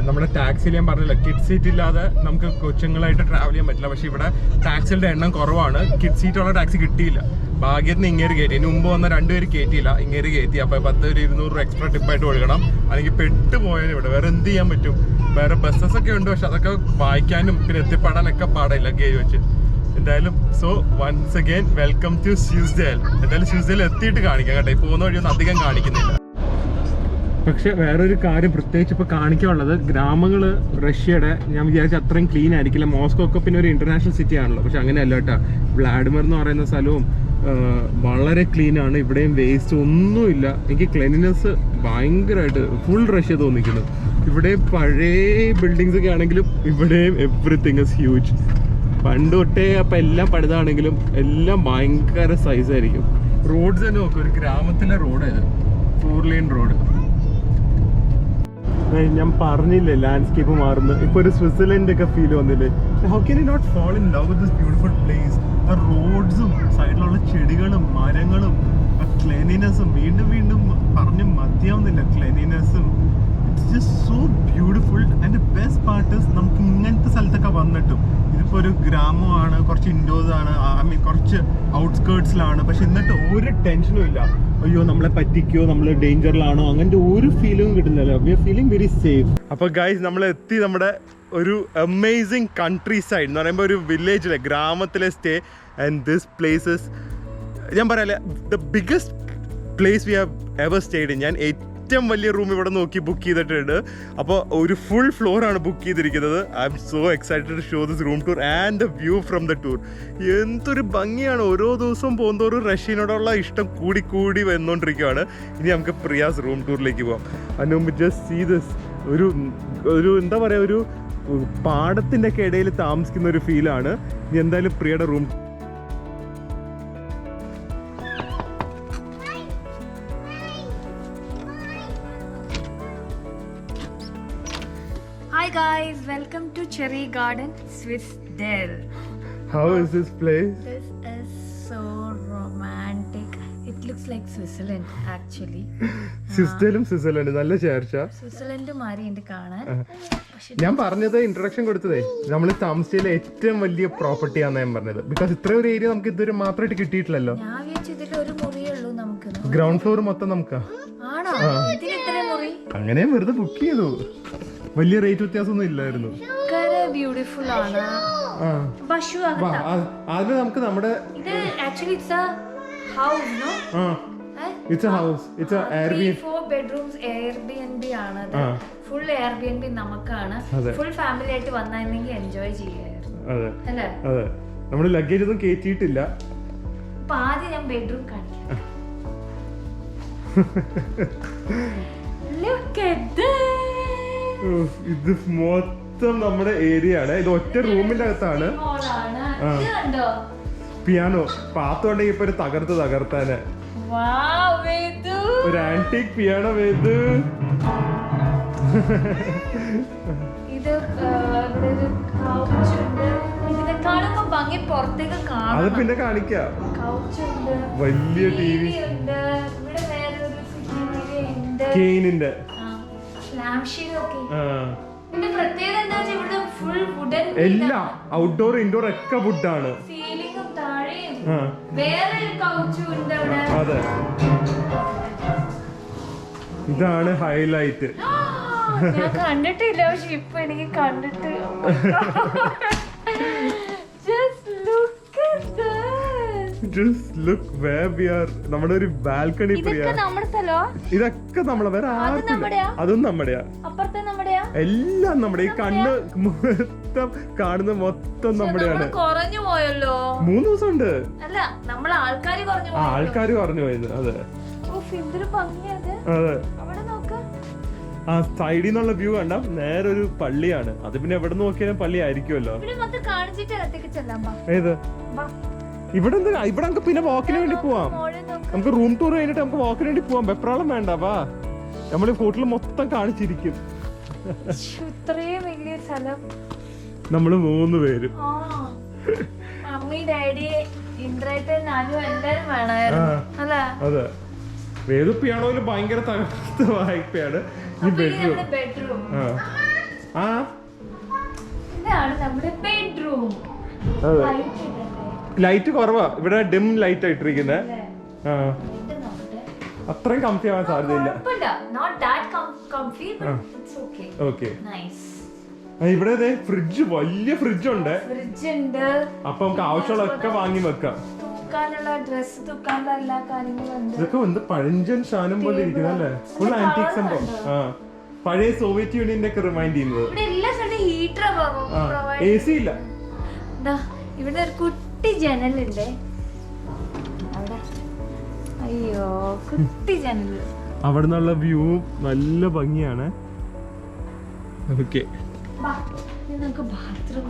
Speaker 1: നമ്മുടെ ടാക്സിയിൽ ഞാൻ പറഞ്ഞില്ല, കിഡ് സീറ്റ് ഇല്ലാതെ നമുക്ക് കൊച്ചുങ്ങളായിട്ട് ട്രാവൽ ചെയ്യാൻ പറ്റില്ല. പക്ഷേ ഇവിടെ ടാക്സികളുടെ എണ്ണം കുറവാണ്. കിഡ് സീറ്റുള്ള ടാക്സി കിട്ടിയില്ല. ഭാഗ്യത്തിന് ഇങ്ങേര് കയറ്റി. ഇതിന് മുമ്പ് വന്ന 2 പേര് കയറ്റിയില്ല, ഇങ്ങേര് കയറ്റി. അപ്പോൾ 10-200 എക്സ്ട്രാ ടിപ്പായിട്ട് കൊടുക്കണം. അല്ലെങ്കിൽ പെട്ടുപോയാലും ഇവിടെ വേറെ എന്ത് ചെയ്യാൻ പറ്റും? വേറെ ബസ്സസൊക്കെ ഉണ്ട്, പക്ഷെ അതൊക്കെ വായിക്കാനും പിന്നെ എത്തിപ്പെടാനൊക്കെ പാടില്ല ലഗേജ് വെച്ച്. എന്തായാലും so once again welcome to Suzdal. എന്തായാലും സ്യൂസ്ഡേൽ എത്തിയിട്ട് കാണിക്കാം കേട്ടോ. ഈ പോകുന്ന വഴിയൊന്നും അധികം കാണിക്കുന്നില്ല. പക്ഷെ വേറൊരു കാര്യം പ്രത്യേകിച്ച് ഇപ്പോൾ കാണിക്കാനുള്ളത്, ഗ്രാമങ്ങൾ റഷ്യയുടെ ഞാൻ വിചാരിച്ച അത്രയും ക്ലീൻ ആയിരിക്കില്ല. മോസ്കോ ഒക്കെ പിന്നെ ഒരു ഇന്റർനാഷണൽ സിറ്റി ആണല്ലോ, പക്ഷെ അങ്ങനെയല്ല കേട്ടോ. വ്ളാഡിമിർ എന്ന് പറയുന്ന സ്ഥലവും വളരെ ക്ലീൻ ആണ്. ഇവിടെയും വേസ്റ്റ് ഒന്നുമില്ല. എനിക്ക് ക്ലീനിനെസ് ഭയങ്കരമായിട്ട് ഫുൾ റഷ്യ തോന്നിക്കുന്നു. ഇവിടെ പഴയ ബിൽഡിങ്സ് ഒക്കെ ആണെങ്കിലും ഇവിടെയും എവറിത്തിങ് ഇസ് ഹ്യൂജ്. പണ്ട് തൊട്ടേ അപ്പം എല്ലാം പണിതാണെങ്കിലും എല്ലാം ഭയങ്കര സൈസായിരിക്കും. റോഡ്സ് തന്നെ നോക്കും, ഒരു ഗ്രാമത്തിലെ റോഡായത്, 4 ലെയിൻ റോഡ്. ഞാൻ പറഞ്ഞില്ലേ ലാൻഡ്സ്കേപ്പ് മാറുന്നു. ഇപ്പൊ ഒരു സ്വിറ്റ്സർലൻഡ് ഒക്കെ ഫീൽ വന്നില്ലേ? How can you not fall in love with this beautiful place? ആ റോഡ്സും സൈഡിലുള്ള ചെടികളും മരങ്ങളും ആ ക്ലെനിനെസ്സും, വീണ്ടും വീണ്ടും പറഞ്ഞ് മതിയാവുന്നില്ല ക്ലെനിനെസ്സും. It's just so beautiful. And the best part is നമുക്ക് ഇങ്ങനത്തെ സ്ഥലത്തൊക്കെ വന്നിട്ടും, ഇതിപ്പോൾ ഒരു ഗ്രാമമാണ്, കുറച്ച് ഇൻഡോഴ്സ് ആണ്, ഐ മീൻ കുറച്ച് ഔട്ട്സ്കേർട്സിലാണ്, പക്ഷെ എന്നിട്ട് ഒരു ടെൻഷനും ഇല്ല. അയ്യോ നമ്മളെ പറ്റിക്കോ, നമ്മൾ ഡേഞ്ചറിലാണോ, അങ്ങനത്തെ ഒരു ഫീലിംഗും കിട്ടുന്നില്ല. We are feeling very safe. അപ്പോൾ ഗൈസ് നമ്മൾ എത്തി നമ്മുടെ ഒരു അമേസിങ് കൺട്രി സൈഡ് എന്ന് പറയുമ്പോൾ ഒരു വില്ലേജിലെ ഗ്രാമത്തിലെ സ്റ്റേ. ആൻഡ് ദിസ് പ്ലേസസ് ഞാൻ പറയാല്ലേ, the biggest place we have ever stayed. ഞാൻ ഏറ്റവും വലിയ റൂം ഇവിടെ നോക്കി ബുക്ക് ചെയ്തിട്ടുണ്ട്. അപ്പോൾ ഒരു ഫുൾ ഫ്ലോറാണ് ബുക്ക് ചെയ്തിരിക്കുന്നത്. I am so excited to show this room tour and the view from the tour. എന്തൊരു ഭംഗിയാണ്. ഓരോ ദിവസവും പോകുന്നതോറും റഷ്യനോടുള്ള ഇഷ്ടം കൂടി കൂടി വന്നുകൊണ്ടിരിക്കുകയാണ്. ഇനി നമുക്ക് പ്രിയാസ് റൂം ടൂറിലേക്ക് പോകാം. അതിന് മുമ്പ് ജസ്റ്റ് സീ ദിസ്. ഒരു എന്താ പറയുക, ഒരു പാടത്തിൻ്റെ ഒക്കെ ഇടയിൽ താമസിക്കുന്ന ഒരു ഫീലാണ്. ഇനി എന്തായാലും പ്രിയയുടെ room.
Speaker 2: Hi guys, welcome to Cherry Garden, Swissdale.
Speaker 1: How is this place?
Speaker 2: This is so romantic. It looks like Switzerland actually.
Speaker 1: Switzerland നല്ല ചേർച്ച.
Speaker 2: സ്വിറ്റ്സർലൻഡ് മാറിയുണ്ട് കാണാൻ.
Speaker 1: ഞാൻ പറഞ്ഞത് ഇൻട്രൊഡക്ഷൻ കൊടുത്തതേ നമ്മൾ താമസിച്ചതിലെ ഏറ്റവും വലിയ പ്രോപ്പർട്ടി ആണെന്ന് ഞാൻ പറഞ്ഞത്. ബിക്കോസ് ഇത്ര ഒരു ഏരിയ നമുക്ക് ഇതുവരെ മാത്രമായിട്ട് കിട്ടിയിട്ടില്ലല്ലോ.
Speaker 2: ഞാൻ വിചാരിച്ചതിൽ ഒരു മുറിയേ ഉള്ളൂ നമുക്ക്.
Speaker 1: ഗ്രൗണ്ട് ഫ്ലോർ മൊത്തം നമുക്കാ.
Speaker 2: ആണോ? ഇതിന് എത്ര മുറി?
Speaker 1: അങ്ങനെ വെറുതെ ബുക്ക് ചെയ്തു. വലിയ റേറ്റ് വ്യത്യാസമൊന്നും ഇല്ലായിരുന്നു.
Speaker 2: ബ്യൂട്ടിഫുൾ ആണ്.
Speaker 1: അതിന് നമുക്ക് നമ്മുടെ
Speaker 2: ഇത് actually it's a house, no?
Speaker 1: It's a house. It's a Airbnb.
Speaker 2: 4 bedrooms Airbnb ആണ്. ഫുൾ Airbnb നമുക്കാണ്. ഫുൾ ഫാമിലി ആയിട്ട് വന്നിരുന്നെങ്കിൽ എൻജോയ് ചെയ്യായിരുന്നു.
Speaker 1: അതെ
Speaker 2: അല്ലേ?
Speaker 1: അതെ. നമ്മൾ ലഗേജ് ഒന്നും കയറ്റിയിട്ടില്ല.
Speaker 2: അപ്പൊ ആദ്യം ഞാൻ ബെഡ്റൂം കാണിക്കാം. Look at this.
Speaker 1: ഇത് മൊത്തം നമ്മുടെ ഏരിയ ആണ്. ഇത് ഒറ്റ റൂമിന്റെ അകത്താണ്. പിയാനോ പാത്തോണ്ടെങ്കിൽ ഇപ്പൊ ഒരു തകർത്താന്. ഒരു ആന്റിക് പിയാനോ വേദു.
Speaker 2: ഇത്
Speaker 1: അത് പിന്നെ കാണിക്കാം. വലിയ ടിവി, കെയിനിന്റെ എല്ലാം ഔട്ട്ഡോർ ഇൻഡോർ ഒക്കെ വുഡാണ്. അതെ, ഇതാണ് ഹൈലൈറ്റ്.
Speaker 2: ഞാൻ കണ്ടിട്ടില്ല, പക്ഷെ ഇപ്പൊ എനിക്ക് കണ്ടിട്ട്
Speaker 1: Just look where we are. നമ്മുടെ ഒരു ബാൽക്കണി. ഇതൊക്കെ നമ്മളെ, വേറെ അതും നമ്മുടെയാ. എല്ലാം നമ്മുടെ ഈ കണ്ണ് മൊത്തം കാണുന്ന മൊത്തം നമ്മുടെയാണ്.
Speaker 2: കുറഞ്ഞു പോയല്ലോ.
Speaker 1: 3 ദിവസം ഉണ്ട്.
Speaker 2: അല്ല, നമ്മളെ
Speaker 1: ആൾക്കാര് കുറഞ്ഞു പോയത്. അതെ അതെ. ആ സൈഡിൽ നിന്നുള്ള വ്യൂ കണ്ട നേരെ ഒരു പള്ളിയാണ്. അത് പിന്നെ എവിടെ നോക്കിയാലും പള്ളി ആയിരിക്കുമല്ലോ. ഏത് ഇവിടെ ഇവിടെ നമുക്ക് പിന്നെ വാക്കിന് വേണ്ടി പോവാം. നമുക്ക് റൂം ടൂർ കഴിഞ്ഞിട്ട് നമുക്ക് വാക്കിന് വേണ്ടി പോവാം. വെപ്രാളം വേണ്ട, വാ. നമ്മൾ ഹോട്ടൽ മൊത്തം കാണിച്ചിരിക്കും.
Speaker 2: ഇത്രയും വലിയ സ്ഥലം.
Speaker 1: നമ്മള് 3 പേരും.
Speaker 2: മമ്മി ഡാഡി ഇന്ദ്രേട്ടൻ ഞാനും എല്ലാരും വേണമായിരുന്നു അല്ല.
Speaker 1: അതെ, വേദു പിയാണോയില് ഭയങ്കര തകർത്ത വായ്പയാണ്. ഈ
Speaker 2: ബെഡ്റൂം
Speaker 1: ആ
Speaker 2: ഇതാണ് നമ്മുടെ ബെഡ്റൂം.
Speaker 1: ലൈറ്റ് കുറവാ ഇവിടെ, ഡിം ലൈറ്റ് ആയിട്ടിരിക്കുന്നത്. അത്രയും കംഫി ആവാൻ സാധ്യതയില്ല. ഓക്കെ, ഇവിടെ ഫ്രിഡ്ജ്, വലിയ ഫ്രിഡ്ജ് ഉണ്ട്. അപ്പൊ നമുക്ക് ആവശ്യമുള്ളതൊക്കെ വാങ്ങി വെക്കാം. ഇതൊക്കെ എന്ത് പഴഞ്ചൻ സാധനം പോലെ ഇരിക്കുന്നത് അല്ലേ, ഫുൾ ആന്റിക് സംഭവം. പഴയ സോവിയറ്റ് യൂണിയന്റെ ഒക്കെ റിമൈൻഡ് ചെയ്യുന്നത്. AC ഇല്ല.
Speaker 2: ഇവിടെ ഒരു കുട്ടി ജനലുണ്ട്. അയ്യോ, കുട്ടി ജനല്.
Speaker 1: അവിടെ നിന്നുള്ള വ്യൂ നല്ല ഭംഗിയാണ്. ഓക്കെ,
Speaker 2: നമുക്ക് bathroom.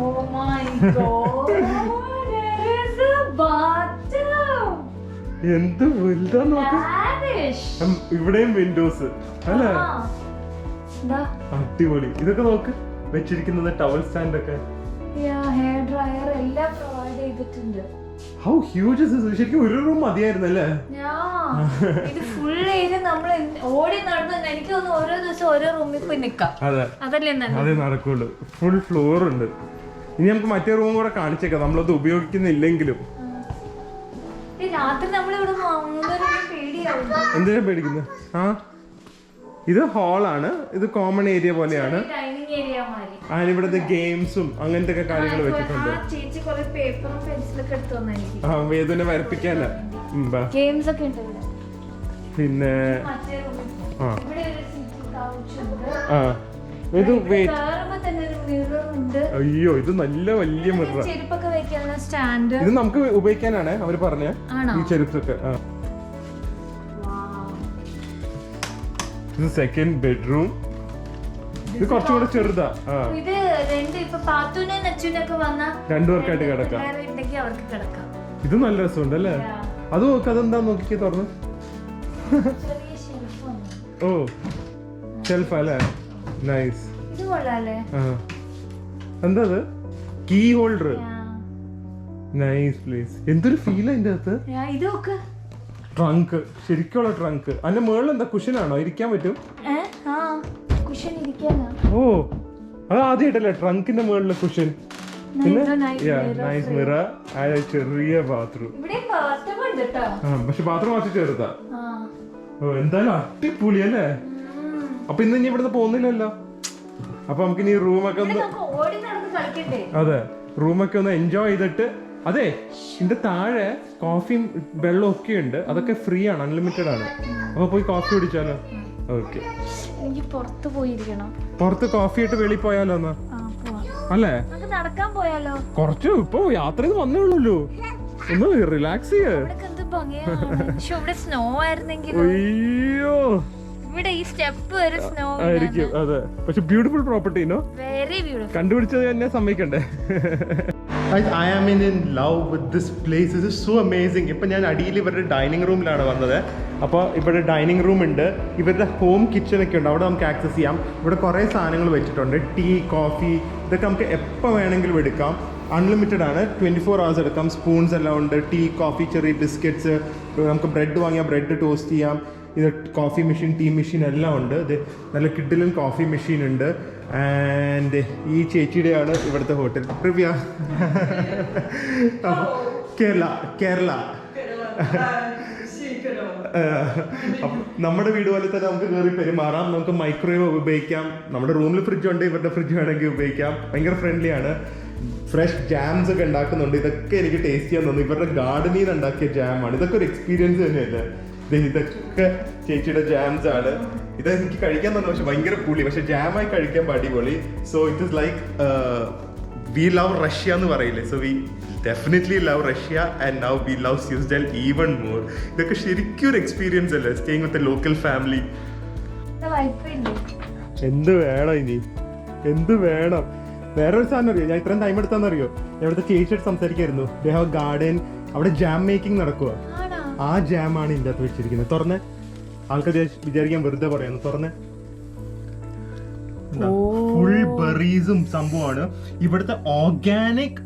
Speaker 2: Oh my god, there is a bathroom.
Speaker 1: എന്ത് വലുതാ നോക്ക്. ഇവിടെയും വിൻഡോസ് അല്ലേ, അടിപൊളി. ഇതൊക്കെ നോക്ക് വെച്ചിരിക്കുന്നത്, ടവൽ സ്റ്റാൻഡ് ഒക്കെ.
Speaker 2: ഹെയർ ഡ്രയർ എല്ലാം പ്രൊവൈഡ് ചെയ്തിട്ടുണ്ട്.
Speaker 1: How huge is this? ശരിക്കും ഒരു റൂം മതിയായിരുന്നു അല്ലേ?
Speaker 2: ഇത് ഫുൾ ഏരിയ നമ്മൾ ഓടി നടന്നു. എനിക്ക് തോന്നുന്നു ഓരോ ദിവസം ഓരോ റൂമിൽ പോയി നിക്കാം. അതല്ലേ
Speaker 1: അതേ നടക്കുള്ളൂ. ഫുൾ ഫ്ലോർ ഉണ്ട്. ഇനി നമുക്ക് മറ്റേ റൂം കൂടെ കാണിച്ചേക്കാം, നമ്മളത് ഉപയോഗിക്കുന്നില്ലെങ്കിലും.
Speaker 2: രാത്രി നമ്മളിവിടെ പേടിയാവും.
Speaker 1: എന്തിനാ പേടിക്കുന്നത്? ആ, ഇത് ഹാളാണ്. ഇത് കോമൺ ഏരിയ പോലെയാണ്. ഇവിടുത്തെ ഗെയിംസും അങ്ങനത്തെ ഒക്കെ കാര്യങ്ങൾ വെച്ചിട്ടുണ്ട്. വേദന വരപ്പിക്കാന. പിന്നെ അയ്യോ, ഇത് നല്ല വലിയ മിറർ. ഇത് നമുക്ക് ഉപയോഗിക്കാനാണ് അവര് പറഞ്ഞ ഈ ചെരുപ്പൊക്കെ. ഇത് സെക്കൻഡ് ബെഡ്റൂം. ഇത് കുറച്ചും കൂടെ ചെറുതാ. രണ്ടുപേർക്കായിട്ട് കിടക്കാം. ഇത് നല്ല രസമുണ്ട് അല്ലേ? അത് നോക്ക്, അതെന്താ നോക്കിക്കേ തുറന്ന്. ഓ, ഷെൽഫ് അല്ലേ, നൈസ്. എന്താ അത്? Key holder. Nice place. എന്തൊരു ഫീൽ അതിന്റെ അകത്ത്. ട്രങ്ക്, ശരിക്കുള്ള ട്രങ്ക്. അതിന്റെ മുകളിൽ എന്താ, കുഷനാണോ? ഇരിക്കാൻ പറ്റും. ഓ, അത് ആദ്യമായിട്ടല്ലേ ട്രങ്കിന്റെ മുകളിലെ കുഷൻ. പിന്നെ നൈസ് മിറർ. ചെറിയ ബാത്റൂം. പക്ഷെ ബാത്റൂം കുറച്ച് ചെറുതാ. ഓ, എന്തായാലും അടിപൊളി അല്ലേ? അപ്പൊ ഇന്ന് ഇനി ഇവിടുന്ന് പോകുന്നില്ലല്ലോ. അപ്പൊ നമുക്ക് ഇനി റൂമൊക്കെ ഒന്ന്, അതെ, റൂമൊക്കെ ഒന്ന് എൻജോയ് ചെയ്തിട്ട്. അതെ, ഇതിന്റെ താഴെ കോഫിയും വെള്ളവും ഒക്കെ ഉണ്ട്. അതൊക്കെ ഫ്രീ ആണ്, അൺലിമിറ്റഡ് ആണ്. അപ്പൊ പോയി കോഫി കുടിച്ചാലോ? ഓക്കെ, പുറത്ത് കോഫി ആയിട്ട് വെളിയിൽ പോയാലോ എന്നാ? അല്ലേ,
Speaker 2: നടക്കാൻ പോയാലോ?
Speaker 1: കുറച്ച് ഇപ്പൊ യാത്ര ചെയ്ത് വന്നേ ഉള്ളൂ, ഒന്ന് റിലാക്സ് ചെയ്യ.
Speaker 2: സ്നോ ആയിരുന്നെങ്കിൽ,
Speaker 1: അയ്യോ,
Speaker 2: ഇവിടെ ഈ സ്റ്റെപ്പ് വരെ സ്നോ
Speaker 1: ആയിരിക്കും. അതെ, പക്ഷെ ബ്യൂട്ടിഫുൾ പ്രോപ്പർട്ടി.
Speaker 2: Very beautiful.
Speaker 1: കണ്ടുപിടിച്ചത് തന്നെ സമ്മതിക്കണ്ടേ? I am in love with this place. This is so amazing. ഇപ്പം ഞാൻ അടിയിൽ ഇവരുടെ ഡൈനിങ് റൂമിലാണ് വന്നത്. അപ്പോൾ ഇവിടെ ഡൈനിങ് റൂം ഉണ്ട്, ഇവരുടെ ഹോം കിച്ചൺ ഒക്കെ ഉണ്ട്. അവിടെ നമുക്ക് ആക്സസ് ചെയ്യാം. ഇവിടെ കുറേ സാധനങ്ങൾ വെച്ചിട്ടുണ്ട്. ടീ, കോഫി, ഇതൊക്കെ നമുക്ക് എപ്പോൾ വേണമെങ്കിലും എടുക്കാം. അൺലിമിറ്റഡ് ആണ്, 24 hours എടുക്കാം. സ്പൂൺസ് എല്ലാം ഉണ്ട്. ടീ, കോഫി, ചെറിയ ബിസ്ക്കറ്റ്സ്. നമുക്ക് ബ്രെഡ് വാങ്ങിയാൽ ബ്രെഡ് ടോസ്റ്റ് ചെയ്യാം. ഇത് കോഫി മെഷീൻ, ടീ മെഷീൻ എല്ലാം ഉണ്ട്. ഇത് നല്ല കിഡിലും കോഫി മെഷീൻ ഉണ്ട്. ആൻഡ് ഈ ചേച്ചിയുടെയാണ് ഇവിടുത്തെ ഹോട്ടൽ. റിവ്യ, കേരള. നമ്മുടെ വീട് പോലെ തന്നെ നമുക്ക് കയറി പെരുമാറാം. നമുക്ക് മൈക്രോവേവ് ഉപയോഗിക്കാം. നമ്മുടെ റൂമിൽ ഫ്രിഡ്ജ് ഉണ്ട്, ഇവരുടെ ഫ്രിഡ്ജ് വേണമെങ്കിൽ ഉപയോഗിക്കാം. ഭയങ്കര ഫ്രണ്ട്ലി ആണ്. ഫ്രഷ് ജാംസ് ഒക്കെ ഉണ്ടാക്കുന്നുണ്ട്. ഇതൊക്കെ എനിക്ക് ടേസ്റ്റ് ചെയ്യാൻ തോന്നുന്നു. ഇവരുടെ ഗാർഡനിൽ നിന്ന് ഉണ്ടാക്കിയ ജാമാണ്. ഇതൊക്കെ ഒരു എക്സ്പീരിയൻസ് തന്നെയല്ലേ? ഇതൊക്കെ ചേച്ചിയുടെ ജാംസ് ആണ്. ഇത് എനിക്ക് കഴിക്കാൻ തന്നെ, പക്ഷെ ഭയങ്കര പുളി. പക്ഷെ ജാമായി കഴിക്കാൻ അടിപൊളി. So it is like we love Russia എന്ന് പറയില്ലേ? So we definitely love Russia and now we love Switzerland even more. ഇതൊക്കെ ശരിക്കും ഒരു എക്സ്പീരിയൻസ് അല്ലേ, staying with a local family. എന്ത് വേണം ഇനി, എന്ത് വേണം? വേറൊരു സാധനം അറിയോ, ഞാൻ ഇത്രയും ടൈം എടുത്താന്നറിയോ? ഇവിടുത്തെ ചേച്ചിയായിട്ട് സംസാരിക്കായിരുന്നു. They have garden. അവിടെ ജാം മേക്കിംഗ് നടക്കുക. ആ ജാമാണ് ഇതിൻ്റെ അകത്ത് വെച്ചിരിക്കുന്നത്. തുറന്ന് ആൾക്കാർ വിചാരിക്കാൻ വെറുതെ പറയുന്നു. തുറന്ന് ഫുൾ ബെറീസും സംഭവമാണ്. ഇവിടുത്തെ ഓർഗാനിക്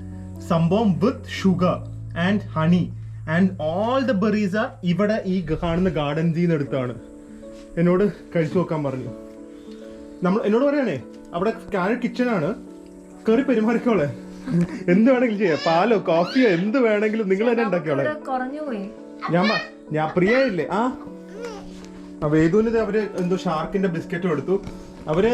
Speaker 1: സംഭവം with sugar and honey and all the berries are ഇവിടെ ഈ കാണുന്ന ഗാർഡൻസിൽ നിന്ന് എടുത്താണ്. എന്നോട് കഴിച്ചു നോക്കാൻ പറഞ്ഞു. എന്നോട് പറയണേ അവിടെ കിച്ചണാണ്, കയറി പെരുമാറിക്കോളെ, എന്ത് വേണമെങ്കിലും ചെയ്യാം, പാലോ കോഫിയോ എന്ത് വേണമെങ്കിലും നിങ്ങൾ തന്നെ ഉണ്ടാക്കിയോളെ. ഞാൻ പ്രിയ ഇല്ലേ വേദുവിന് അവര് എന്തോ ഷാർക്കിന്റെ ബിസ്ക്കറ്റ് കൊടുത്തു. അവര്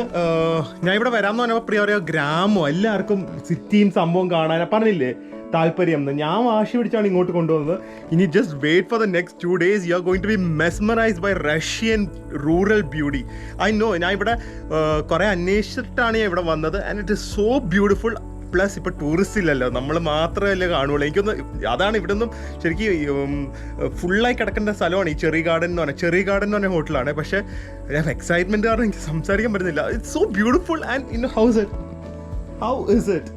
Speaker 1: ഞാൻ ഇവിടെ വരാമെന്ന് പറഞ്ഞപ്പോ പ്രിയ പറയാ ഗ്രാമോ എല്ലാവർക്കും സിറ്റിയും സംഭവം കാണാൻ പറഞ്ഞില്ലേ താല്പര്യം. ഞാൻ വാശി പിടിച്ചാണ് ഇങ്ങോട്ട് കൊണ്ടുവന്നത്. ഇനി just wait for the next 2 days you are going to be mesmerised by Russian rural beauty. I know, ഞാൻ ഇവിടെ കുറെ അന്വേഷിച്ചിട്ടാണ് ഞാൻ ഇവിടെ വന്നത്. And it is so beautiful. Plus ഇപ്പൊ ടൂറിസ്റ്റ് ഇല്ലല്ലോ, നമ്മൾ മാത്രമല്ലേ കാണുള്ളൂ. എനിക്കൊന്ന് അതാണ് ഇവിടെ നിന്നും ശരിക്കും ഫുള്ളായി കിടക്കേണ്ട സ്ഥലമാണ് ഈ ചെറി ഗാർഡൻ എന്ന് പറഞ്ഞാൽ. ചെറി ഗാർഡൻ എന്ന് പറഞ്ഞ ഹോട്ടലാണ്. പക്ഷേ എക്സൈറ്റ്മെന്റ് കാരണം എനിക്ക് സംസാരിക്കാൻ പറ്റുന്നില്ല. It's so beautiful. And you know how is it?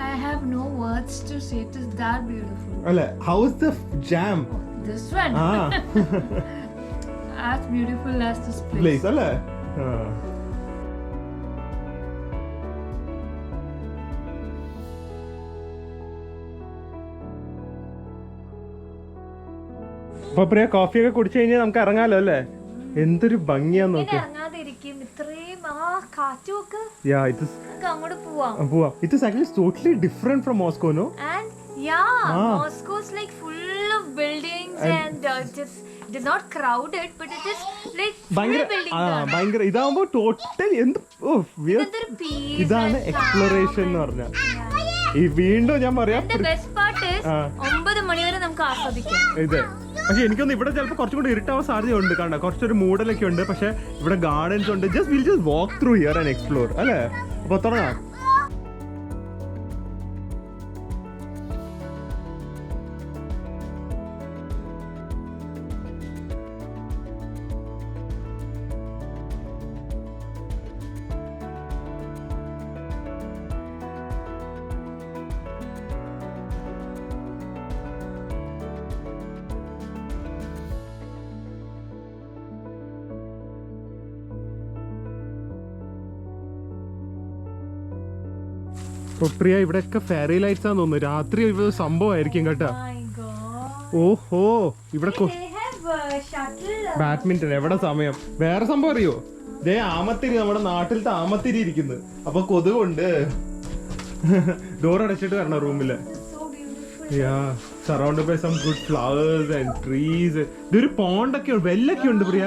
Speaker 2: I have no words to say. It is that beautiful.
Speaker 1: Alle, how is the jam?
Speaker 2: Oh, this one. As beautiful as this place.
Speaker 1: Alle? അപ്പൊ പ്രിയ കോഫിയൊക്കെ കുടിച്ചു കഴിഞ്ഞാൽ നമുക്ക് ഇറങ്ങാലോ അല്ലേ? എന്തൊരു ഭംഗിയാന്ന് നോക്കി. It is actually totally different from Moscow, no?
Speaker 2: And Moscow is like full of buildings and it is not crowded, but it is like full buildings.
Speaker 1: ഭയങ്കര ഇതാവുമ്പോ total ഇതാണ് എക്സ്പ്ലോറേഷൻ എന്ന് പറഞ്ഞാൽ. ഈ വീണ്ടും ഞാൻ പറയാം,
Speaker 2: 9 മണി വരെ നമുക്ക് ആസ്വദിക്കാം
Speaker 1: ഇത്. പക്ഷെ എനിക്കൊന്ന് ഇവിടെ ചിലപ്പോൾ കുറച്ചും കൂടി ഇരുട്ടാവാൻ സാധ്യതയുണ്ട്. കാരണം കുറച്ചൊരു മൂടലൊക്കെ ഉണ്ട്. പക്ഷെ ഇവിടെ ഗാർഡൻസ് ഉണ്ട്. Just walk through here and explore അല്ലേ? അപ്പൊ തുടങ്ങാം. പ്രിയ ഇവിടെയൊക്കെ ഫെയറി ലൈറ്റ്സ് ആണെന്ന് തോന്നുന്നു. രാത്രി ഇവിടെ സംഭവമായിരിക്കും കേട്ടോ. ഓഹോ, ഇവിടെ ബാഡ്മിന്റൺ എവിടെ സമയം. വേറെ സംഭവം അറിയോ? ദേ ആമത്തിരി, നമ്മുടെ നാട്ടിലത്തെ ആമത്തിരി ഇരിക്കുന്നു. അപ്പൊ കൊതുകുണ്ട്. ഡോർ അടച്ചിട്ട് വരണം റൂമില്. Surrounded by some good flowers and trees. ഇതൊരു പോണ്ടൊക്കെ ഉണ്ട്, വെല്ലൊക്കെ ഉണ്ട് പ്രിയ.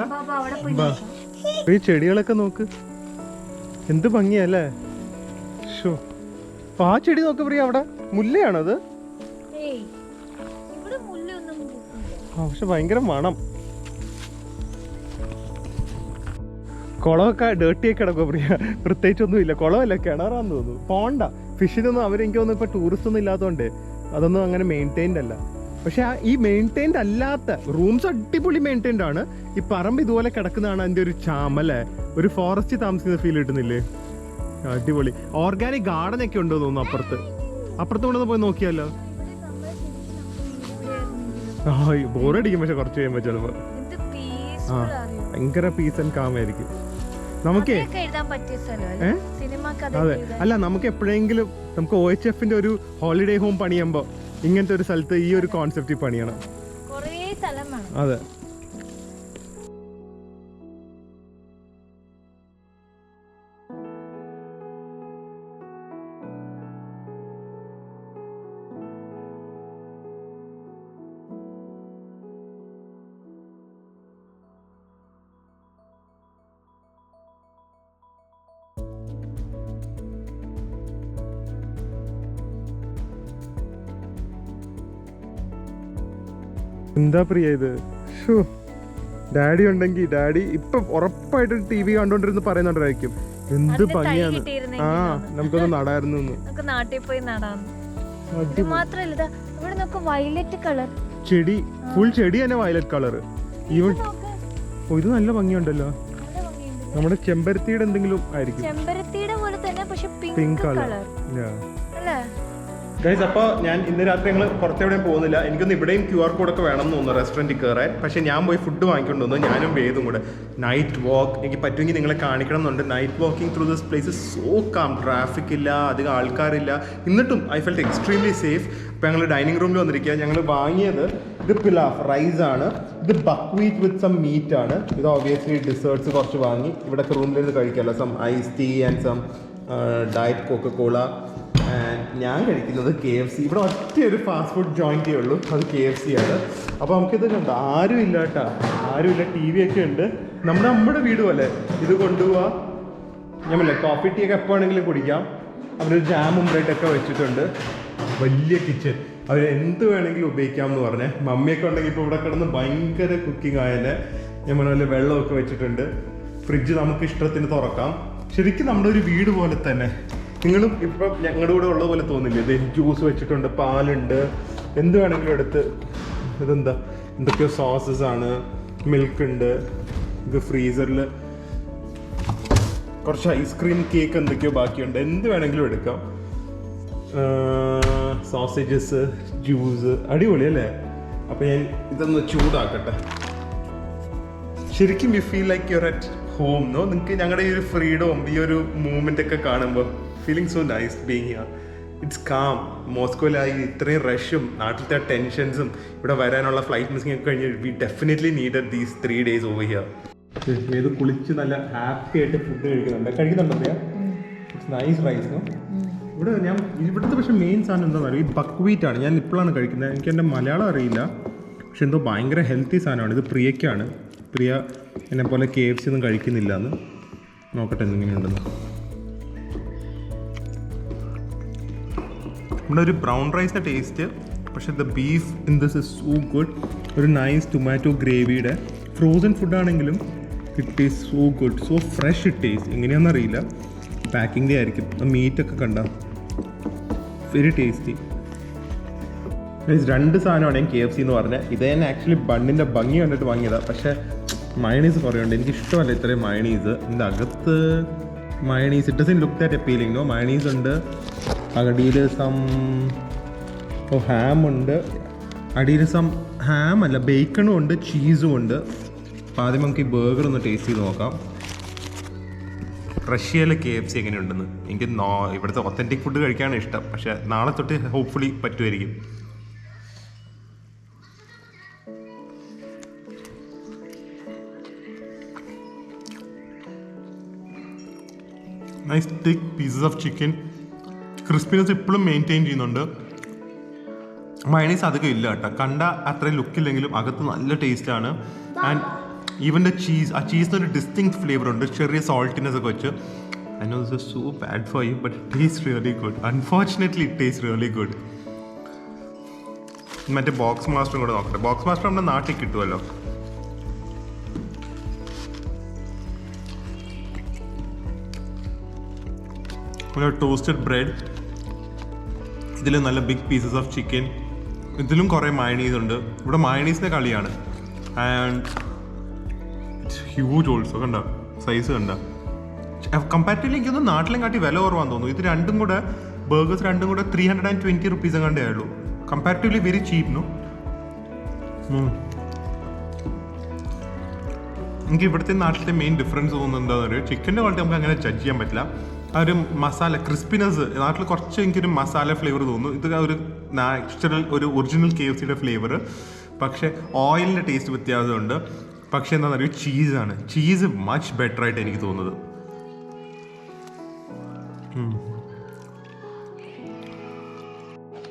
Speaker 1: ഈ ചെടികളൊക്കെ നോക്ക്, എന്ത് ഭംഗിയല്ലേ. ഷോ, ആ ചെടി നോക്ക് പ്രിയ, അവിടെ മുല്ലയാണത്. പക്ഷെ ഭയങ്കര മണം. കുളമൊക്കെ ഡേർട്ടിയൊക്കെ കിടക്കുക പ്രിയ. പ്രത്യേകിച്ചൊന്നും ഇല്ല. കുളമല്ല, കിണറാന്ന് തോന്നുന്നു. പോണ്ട ഫിഷിനൊന്നും അവരെനിക്ക് തോന്നുന്നു ഇപ്പൊ ടൂറിസ്റ്റ് ഒന്നും ഇല്ലാത്തതുകൊണ്ട് അതൊന്നും അങ്ങനെ മെയിൻറ്റൈൻഡ് അല്ല. പക്ഷെ ഈ മെയിൻറ്റൈൻഡ് അല്ലാത്ത റൂംസ് അടിപൊളി മെയിൻറ്റൈൻഡ് ആണ്. ഈ പറമ്പ് ഇതുപോലെ കിടക്കുന്നതാണ് അതിന്റെ ഒരു ചാമല്ലേ. ഒരു ഫോറസ്റ്റ് താമസിക്കുന്ന ഫീൽ കിട്ടുന്നില്ലേ? അടിപൊളി. ഓർഗാനിക് ഗാർഡൻ ഒക്കെ ഉണ്ടോ തോന്നുന്നു അപ്പുറത്ത് കൊണ്ടൊന്ന് പോയി നോക്കിയാലോ. ബോറടിക്കും പക്ഷെ കുറച്ച് കഴിയുമ്പോ ചിലപ്പോ ഭയങ്കര പീസ് ആൻഡ് കാം ആയിരിക്കും. നമുക്കേ അതെ, അല്ല നമുക്ക് എപ്പോഴെങ്കിലും നമുക്ക് OHFന്റെ ഒരു ഹോളിഡേ ഹോം പണിയുമ്പോ ഇങ്ങനത്തെ ഒരു സ്ഥലത്ത് ഈ ഒരു കോൺസെപ്റ്റ് പണിയണം. അതെ. എന്താ പ്രിയ ഇത്? ഡാഡി ഉണ്ടെങ്കിൽ ഡാഡി ഇപ്പൊ ഉറപ്പായിട്ട് TV കണ്ടോണ്ടിരുന്ന് പറയുന്നുണ്ടായിരിക്കും എന്ത് ഭംഗിയാണ്. നമുക്കൊന്ന് നടായിരുന്നു.
Speaker 2: നാട്ടിൽ പോയി നടാം.
Speaker 1: ചെടി ഫുൾ ചെടി തന്നെ വയലറ്റ് കളർ. ഈവൻ ഇത് നല്ല ഭംഗിയുണ്ടല്ലോ. നമ്മുടെ ചെമ്പരത്തിയുടെ എന്തെങ്കിലും ആയിരിക്കും.
Speaker 2: ചെമ്പരത്തിയുടെ പോലെ തന്നെ പക്ഷെ
Speaker 1: പിങ്ക് കളർ. ഗൈസ്, അപ്പോൾ ഞാൻ ഇന്ന് രാത്രി ഞങ്ങൾ പുറത്തെവിടെയും പോകുന്നില്ല. എനിക്കൊന്ന് ഇവിടെയും QR കോഡൊക്കെ വേണം എന്ന് തോന്നുന്നു റെസ്റ്റോറൻറ്റിൽ കയറാൻ. പക്ഷേ ഞാൻ പോയി ഫുഡ് വാങ്ങിക്കൊണ്ട് വന്നു, ഞാനും വേദും കൂടെ. നൈറ്റ് വാക്ക് എനിക്ക് പറ്റുമെങ്കിൽ നിങ്ങളെ കാണിക്കണം എന്നുണ്ട്. Night walking through this place so calm. Traffic ഇല്ല, അധികം ആൾക്കാരില്ല. എന്നിട്ടും ഐ ഫെൽറ്റ് എക്സ്ട്രീംലി സേഫ്. ഇപ്പോൾ ഞങ്ങൾ ഡൈനിങ് റൂമിൽ വന്നിരിക്കുക. ഞങ്ങൾ വാങ്ങിയത് ഇത് പിലാഫ് റൈസ് ആണ്. ഇത് ബക്ക്വീറ്റ് വിത്ത് സം മീറ്റ് ആണ്. ഇത് ഓബിയസ്ലി ഡിസേർട്ട്സ് കുറച്ച് വാങ്ങി ഇവിടെ റൂമിലിരുന്ന് കഴിക്കാമല്ലോ. Some ice tea and some diet Coca Cola. ഞാൻ കഴിക്കുന്നത് KFC. ഇവിടെ ഒറ്റ ഒരു ഫാസ്റ്റ് ഫുഡ് ജോയിൻറ്റേ ഉള്ളൂ, അത് KFC ആണ്. അപ്പോൾ നമുക്കിത് കണ്ടോ, ആരും ഇല്ല കേട്ടോ, ആരുമില്ല. TV ഒക്കെ ഉണ്ട്. നമ്മുടെ വീട് പോലെ ഇത് കൊണ്ടുപോവാ. ഞാൻ പറയില്ലേ, കോഫി ടീ ഒക്കെ എപ്പോൾ വേണമെങ്കിലും കുടിക്കാം. അവരൊരു ജാമും ബ്രെഡൊക്കെ വെച്ചിട്ടുണ്ട്. വലിയ കിച്ചൺ, അവർ എന്ത് വേണമെങ്കിലും ഉപയോഗിക്കാം എന്ന് പറഞ്ഞേ. മമ്മിയൊക്കെ ഉണ്ടെങ്കിൽ ഇപ്പോൾ ഇവിടെ കിടന്ന് ഭയങ്കര കുക്കിംഗ് ആയതിനെ. ഞാൻ പറഞ്ഞ പോലെ വെള്ളമൊക്കെ വെച്ചിട്ടുണ്ട്. ഫ്രിഡ്ജ് നമുക്ക് ഇഷ്ടത്തിന് തുറക്കാം. ശരിക്കും നമ്മുടെ ഒരു വീട് പോലെ തന്നെ. നിങ്ങളും ഇപ്പം ഞങ്ങളുടെ കൂടെ ഉള്ള പോലെ തോന്നില്ലേ? ഇത് ജ്യൂസ് വെച്ചിട്ടുണ്ട്, പാലുണ്ട്, എന്ത് വേണമെങ്കിലും എടുത്ത്. ഇതെന്താ, എന്തൊക്കെയോ സോസസ് ആണ്, മിൽക്ക് ഉണ്ട്. ഇത് ഫ്രീസറിൽ കുറച്ച് ഐസ്ക്രീം കേക്ക് എന്തൊക്കെയോ ബാക്കിയുണ്ട്, എന്ത് വേണമെങ്കിലും എടുക്കാം. സോസേജസ്, ജ്യൂസ്, അടിപൊളി അല്ലേ? അപ്പോൾ ഞാൻ ഇതൊന്ന് ചൂടാക്കട്ടെ. ശരിക്കും you feel like your at home no? നിങ്ങൾക്ക് ഞങ്ങളുടെ ഈ ഒരു ഫ്രീഡവും ഈ ഒരു മൂവ്മെൻ്റ് ഒക്കെ കാണുമ്പോൾ feeling so nice being here. It's calm. മോസ്കോയിലായി ഇത്രയും റഷും നാട്ടിലത്തെ ടെൻഷൻസും ഇവിടെ വരാനുള്ള ഫ്ലൈറ്റ് മിസ്സിംഗ് ഒക്കെ കഴിഞ്ഞ് we definitely needed these 3 days over here. ഏത് കുളിച്ച് നല്ല ഹാപ്പി ആയിട്ട് ഫുഡ് കഴിക്കുന്നുണ്ടോ? It's nice rice no? ഇവിടെ ഇവിടുത്തെ പക്ഷേ മെയിൻ സാധനം എന്താണെന്ന് അറിയാം, ഈ ബക്ക്വീറ്റ് ആണ്. ഞാൻ ഇപ്പോഴാണ് കഴിക്കുന്നത്. എനിക്ക് എൻ്റെ മലയാളം അറിയില്ല, പക്ഷെ എന്തോ ഭയങ്കര ഹെൽത്തി സാധനമാണ്. ഇത് പ്രിയയ്ക്കാണ്. പ്രിയ എന്നെ പോലെ KFC ഒന്നും കഴിക്കുന്നില്ല എന്ന്. നോക്കട്ടെ എന്തെങ്ങനെയുണ്ടെന്ന്. നമ്മുടെ ഒരു ബ്രൗൺ റൈസിൻ്റെ ടേസ്റ്റ്, പക്ഷേ the beef in this is so good. ഒരു നൈസ് ടൊമാറ്റോ ഗ്രേവിയുടെ ഫ്രോസൺ ഫുഡാണെങ്കിലും it is so good, so fresh it taste. എങ്ങനെയാണെന്നറിയില്ല, പാക്കിങ്ങിൻ്റെ ആയിരിക്കും. മീറ്റൊക്കെ കണ്ട വെരി ടേസ്റ്റി. 2 സാധനമാണ് ഞാൻ KFC എന്ന് പറഞ്ഞത്. ഇത് ഞാൻ ആക്ച്വലി ബണ്ണിൻ്റെ ഭംഗി കണ്ടിട്ട് വാങ്ങിയതാണ്. പക്ഷേ മയണീസ് കുറയുണ്ട്, എനിക്ക് ഇഷ്ടമല്ല ഇത്രയും മയണീസ്. ഇതിൻ്റെ അകത്ത് mayonnaise it doesn't look that appealing no. Mayonnaise ഉണ്ട്, അടിയിൽ സം ഹാം ഉണ്ട്, അടിയിൽ സം ഹാം അല്ല ബേക്കണും ഉണ്ട്, ചീസും ഉണ്ട്. അപ്പോൾ ആദ്യം നമുക്ക് ഈ ബർഗർ ഒന്ന് ടേസ്റ്റ് ചെയ്ത് നോക്കാം. റഷ്യയിലെ KFC എങ്ങനെയുണ്ടെന്ന്. എനിക്ക് ഇവിടുത്തെ ഒത്തൻറ്റിക് ഫുഡ് കഴിക്കാനാണ് ഇഷ്ടം, പക്ഷേ നാളെ തൊട്ട് ഹോപ്പ്ഫുള്ളി പറ്റുമായിരിക്കും. Nice thick pieces of chicken. Crispiness ഇപ്പോഴും മെയിൻറ്റെയിൻ ചെയ്യുന്നുണ്ട്. മയണീസ് അധികം ഇല്ല കേട്ടോ, കണ്ട അത്രയും ലുക്കില്ലെങ്കിലും അകത്ത് നല്ല ടേസ്റ്റാണ്. ആൻഡ് ഈവൻ ദ ചീസ്, ആ ചീസിനൊരു ഡിസ്റ്റിങ്ക്റ്റ് ഫ്ലേവർ ഉണ്ട്, ചെറിയ സോൾട്ടിനെസ് ഒക്കെ വെച്ച്. I know this is so bad for you, but it taste really good. Unfortunately it taste really good. മറ്റേ ബോക്സ് മാസ്റ്ററും കൂടെ നോക്കട്ടെ. ബോക്സ് മാസ്റ്റർ നമ്മുടെ നാട്ടിൽ കിട്ടുമല്ലോ. ടോസ്റ്റഡ് ബ്രെഡ്, ഇതിൽ നല്ല ബിഗ് പീസസ് ഓഫ് ചിക്കൻ, ഇതിലും കുറേ മയണീസ് ഉണ്ട്. ഇവിടെ മയണീസിൻ്റെ കളിയാണ്. And it's huge also. കണ്ട സൈസ് കണ്ട. കമ്പാരിറ്റീവ്ലി എനിക്കൊന്ന് നാട്ടിലും കാട്ടി വില കുറവാന്ന് തോന്നുന്നു. ഇത് രണ്ടും കൂടെ ബർഗേഴ്സ് രണ്ടും കൂടെ 320 rupees എങ്ങാണ്ടേ ഉള്ളൂ. Comparatively very cheap no. എനിക്ക് ഇവിടുത്തെ നാട്ടിലത്തെ മെയിൻ ഡിഫറൻസ് തോന്നുന്നത് എന്താണെന്ന് പറയുക, ചിക്കൻ്റെ ക്വാളിറ്റി നമുക്ക് അങ്ങനെ ജഡ്ജ് ചെയ്യാൻ പറ്റില്ല. ആ ഒരു മസാല ക്രിസ്പിനെസ് നാട്ടിൽ കുറച്ച് എനിക്കൊരു മസാല ഫ്ലേവർ തോന്നുന്നു. ഇത് ഒരു നാച്ചുറൽ ഒരു ഒറിജിനൽ KFCയുടെ ഫ്ലേവർ. പക്ഷേ ഓയിലിൻ്റെ ടേസ്റ്റ് വ്യത്യാസമുണ്ട്. പക്ഷേ എന്താണെന്ന് പറയുക, ചീസാണ്. ചീസ് മച്ച് ബെറ്റർ ആയിട്ട് എനിക്ക് തോന്നുന്നത്.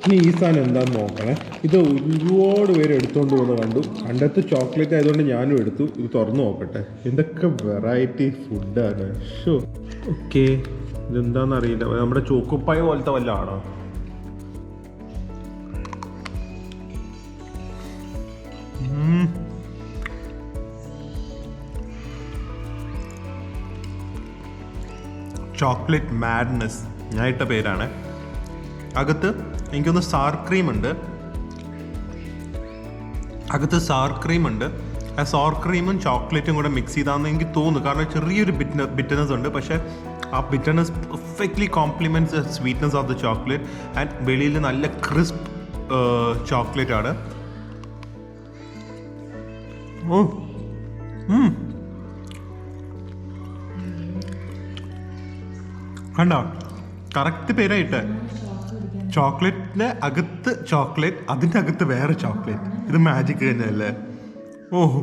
Speaker 1: ഇനി ഈ സാധനം എന്താണെന്ന് നോക്കണേ. ഇത് ഒരുപാട് പേര് എടുത്തുകൊണ്ട് പോകുന്നത് കണ്ടു. കണ്ടത്ത് ചോക്ലേറ്റ് ആയതുകൊണ്ട് ഞാനും എടുത്തു. ഇത് തുറന്നു നോക്കട്ടെ. എന്തൊക്കെ വെറൈറ്റി ഫുഡാണ്. ഷോ ഓക്കെ, ഇതെന്താണെന്ന് അറിയില്ല. നമ്മുടെ ചോക്കോപ്പായ പോലത്തെ വല്ല ആണോ? ചോക്ലേറ്റ് മാഡ്നസ് ഞാൻ ഇട്ട പേരാണ്. അകത്ത് എനിക്കൊന്ന് സാർ ക്രീം ഉണ്ട്. ആ സോർ ക്രീമും ചോക്ലേറ്റും കൂടെ മിക്സ് ചെയ്താന്ന് എനിക്ക് തോന്നുന്നു. കാരണം ചെറിയൊരു ബിറ്റർനെസ് ഉണ്ട്, പക്ഷേ ആ bitterness perfectly compliments the sweetness of the chocolate. And വെളിയിൽ നല്ല ക്രിസ്പ് ചോക്ലേറ്റ് ആണ്. കണ്ടോ, കറക്റ്റ് പേരായിട്ട്. ചോക്ലേറ്റിന്റെ അകത്ത് ചോക്ലേറ്റ്, അതിൻ്റെ അകത്ത് വേറെ ചോക്ലേറ്റ്. ഇത് മാജിക് തന്നെയല്ലേ? ഓഹോ,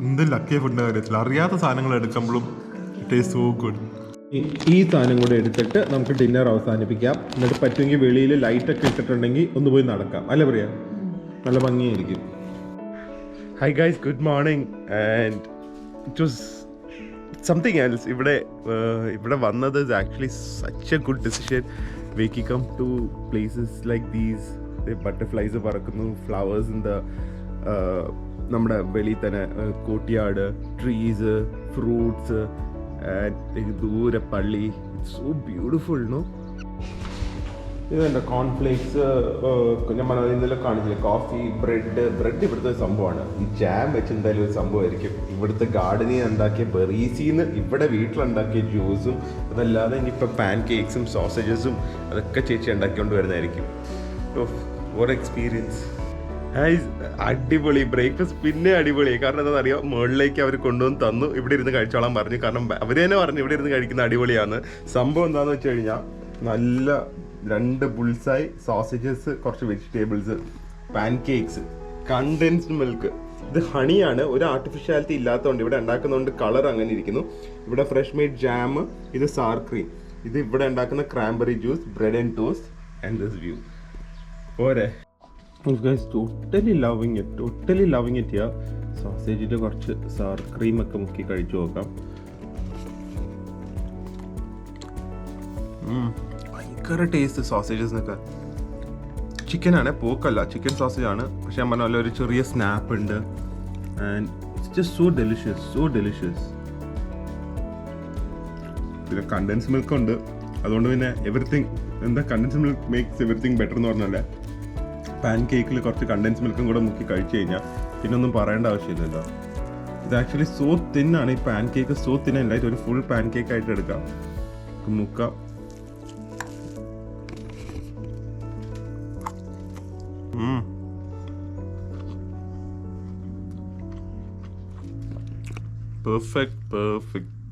Speaker 1: എന്ത് ലക്കിയ ഫുഡിൻ്റെ കാര്യത്തിൽ അറിയാത്ത സാധനങ്ങൾ എടുക്കുമ്പോഴും ടേസ്റ്റ് സോ ഗുഡ്. ഈ സാധനം കൂടെ എടുത്തിട്ട് നമുക്ക് ഡിന്നർ അവസാനിപ്പിക്കാം. എന്നിട്ട് പറ്റുമെങ്കിൽ വെളിയിൽ ലൈറ്റൊക്കെ ഇട്ടിട്ടുണ്ടെങ്കിൽ ഒന്ന് പോയി നടക്കാം, അല്ലേ പറയാ? നല്ല ഭംഗിയായിരിക്കും. Hi guys, good morning. And it was something else. ഇവിടെ വന്നത് is actually such a good decision. Waking come to places like these. Butterflies പറക്കുന്നു, ഫ്ലവേഴ്സ് ഇൻ ദ നമ്മുടെ വെളിയിൽ തന്നെ കോട്ടിയാട്, ട്രീസ്, ഫ്രൂട്ട്സ്, ദൂരെ പള്ളി. So beautiful no. ഇതെൻ്റെ കോൺഫ്ലേക്സ് ഞാൻ ഇന്നലെ കാണിച്ചില്ല. കോഫി, ബ്രെഡ് ഇവിടുത്തെ ഒരു സംഭവമാണ്. ഈ ജാം വെച്ച് എന്തായാലും ഒരു സംഭവമായിരിക്കും. ഇവിടുത്തെ ഗാർഡനിൽ ഉണ്ടാക്കിയ ബെറീസിന്ന് ഇവിടെ വീട്ടിലുണ്ടാക്കിയ ജ്യൂസും, അതല്ലാതെ ഇനിയിപ്പോൾ പാൻ കേക്ക്സും സോസേജസും അതൊക്കെ ചേച്ചി ഉണ്ടാക്കിക്കൊണ്ട് വരുന്നതായിരിക്കും. ഓരോ എക്സ്പീരിയൻസ്. അടിപൊളി ബ്രേക്ക്ഫാസ്റ്റ്. പിന്നെ അടിപൊളി. കാരണം എന്താണെന്ന് അറിയാം, മുകളിലേക്ക് അവർ കൊണ്ടുവന്ന് തന്നു. ഇവിടെ ഇരുന്ന് കഴിച്ചോളാൻ പറഞ്ഞു. കാരണം അവർ തന്നെ പറഞ്ഞു ഇവിടെ ഇരുന്ന് കഴിക്കുന്ന അടിപൊളിയാണ്. സംഭവം എന്താണെന്ന് വെച്ച് കഴിഞ്ഞാൽ നല്ല 2 ബുൾസായി സോസേജസ്, കുറച്ച് vegetables, pan cakes, condensed milk. ഇത് ഹണിയാണ്, ഒരു ആർട്ടിഫിഷ്യാലിറ്റി ഇല്ലാത്തതുകൊണ്ട് ഇവിടെ ഉണ്ടാക്കുന്നതുകൊണ്ട് കളർ അങ്ങനെ ഇരിക്കുന്നു. ഇവിടെ ഫ്രഷ് മെയ്ഡ് ജാം, ഇത് സാർ ക്രീം, ഇത് ഇവിടെ ഉണ്ടാക്കുന്ന cranberry juice, bread and toast and this view. പോരെ guys, totally loving it here. സോസേജിൽ കുറച്ച് സാർ ക്രീമൊക്കെ മുക്കി കഴിച്ചു നോക്കാം. ഭയങ്കര ടേസ്റ്റ് സോസേജസിനൊക്കെ. ചിക്കനാണ്, പോക്കല്ല, ചിക്കൻ സോസേജ് ആണ്. പക്ഷെ ഞാൻ പറഞ്ഞ ഒരു ചെറിയ സ്നാപ്പ് ഉണ്ട്. And it's just so delicious. പിന്നെ കണ്ടൻസ് മിൽക്ക് ഉണ്ട്. അതുകൊണ്ട് പിന്നെ എവറിത്തിങ്, എന്താ condensed milk makes everything better എന്ന് പറഞ്ഞാലേ, പാൻ കേക്കിൽ കുറച്ച് കണ്ടൻസ് മിൽക്കും കൂടെ മുക്കി കഴിച്ചു കഴിഞ്ഞാൽ പിന്നെ ഒന്നും പറയേണ്ട ആവശ്യമില്ലല്ലോ. ഇത് ആക്ച്വലി സോ തിന്നാണ്. ഈ പാൻ കേക്ക് സോ തിന്നല്ലായിട്ട് ഒരു ഫുൾ പാൻ കേക്ക് ആയിട്ട് എടുക്കാം, മുക്കാം.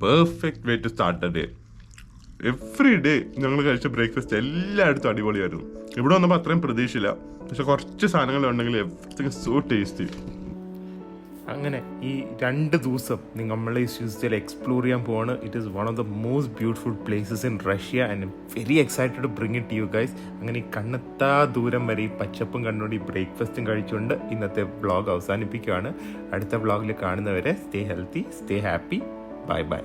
Speaker 1: Perfect way to start a day. Every day ഞങ്ങൾ കഴിച്ച ബ്രേക്ക്ഫാസ്റ്റ് എല്ലായിടത്തും അടിപൊളിയായിരുന്നു. ഇവിടെ വന്നപ്പോൾ അത്രയും പ്രതീക്ഷയില്ല, പക്ഷെ കുറച്ച് സാധനങ്ങൾ ഉണ്ടെങ്കിൽ എവറിത്തിങ് സോ ടേസ്റ്റി. അങ്ങനെ ഈ 2 ദിവസം നമ്മൾ ഈ സ്വിറ്റ്സർലൻഡിൽ എക്സ്പ്ലോർ ചെയ്യാൻ പോവാണ്. It is one of the most beautiful places in Russia and very excited to bring it you guys. അങ്ങനെ ഈ കണ്ണെത്താ ദൂരം വരെ ഈ പച്ചപ്പും കണ്ടുകൊണ്ട് ഈ ബ്രേക്ക്ഫാസ്റ്റും കഴിച്ചുകൊണ്ട് ഇന്നത്തെ വ്ളോഗ് അവസാനിപ്പിക്കുകയാണ്. അടുത്ത വ്ളോഗിൽ കാണുന്നവരെ stay healthy, stay happy, bye bye.